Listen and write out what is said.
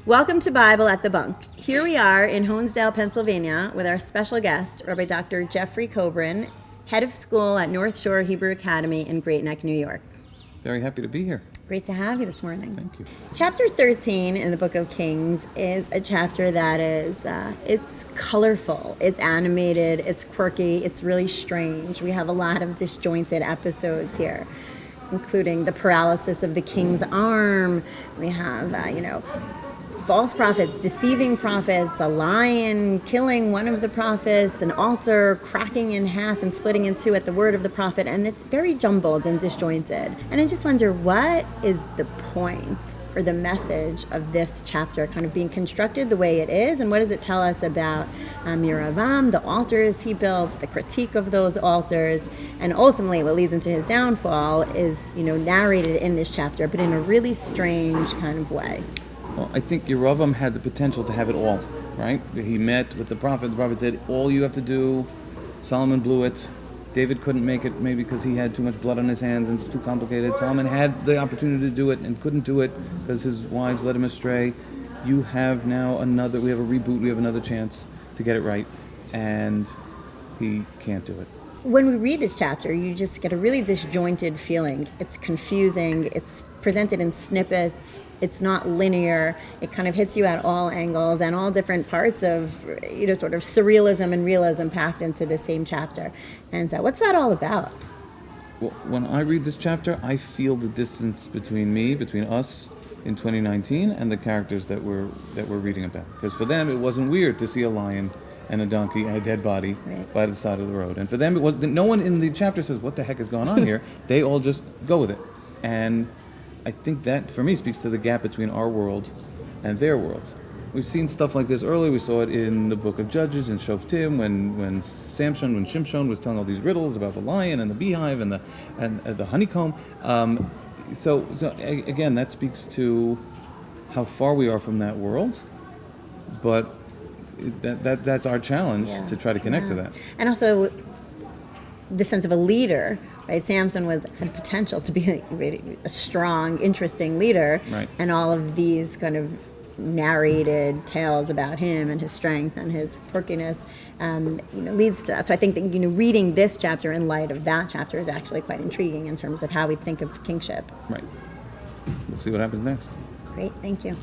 Welcome to Bible at the Bunk. Here we are in Honesdale, Pennsylvania, with our special guest, Rabbi Dr. Jeffrey Coburn, head of school at North Shore Hebrew Academy in Great Neck, New York. Very happy to be here. Great to have you this morning. Thank you. Chapter 13 in the Book of Kings is a chapter that is, it's colorful, it's animated, it's quirky, it's really strange. We have a lot of disjointed episodes here, including the paralysis of the king's arm. We have, false prophets, deceiving prophets, a lion killing one of the prophets, an altar cracking in half and splitting in two at the word of the prophet, and it's very jumbled and disjointed. And I just wonder, what is the point or the message of this chapter kind of being constructed the way it is, and what does it tell us about Yeravam, the altars he built, the critique of those altars, and ultimately what leads into his downfall is, narrated in this chapter, but in a really strange kind of way. Well, I think Yeravam had the potential to have it all, right? He met with the prophet said, all you have to do, Solomon blew it. David couldn't make it, maybe because he had too much blood on his hands and it's too complicated. Solomon had the opportunity to do it and couldn't do it because his wives led him astray. You have now we have a reboot, we have another chance to get it right, and he can't do it. When we read this chapter, you just get a really disjointed feeling. It's confusing, it's presented in snippets, it's not linear, it kind of hits you at all angles and all different parts of, sort of surrealism and realism packed into the same chapter. And what's that all about? Well, when I read this chapter, I feel the distance between us in 2019 and the characters that we're reading about. Because for them, it wasn't weird to see a lion and a donkey and a dead body by the side of the road. And for them, no one in the chapter says, what the heck is going on here? They all just go with it. And I think that, for me, speaks to the gap between our world and their world. We've seen stuff like this earlier. We saw it in the book of Judges, in Shoftim, when Shimshon was telling all these riddles about the lion and the beehive and the honeycomb. So again, that speaks to how far we are from that world. But that's our challenge, to try to connect to that. And also the sense of a leader, right? Samson had potential to be a strong, interesting leader, right. And all of these kind of narrated tales about him and his strength and his quirkiness leads to that. So I think that reading this chapter in light of that chapter is actually quite intriguing in terms of how we think of kingship. Right. We'll see what happens next. Great, thank you.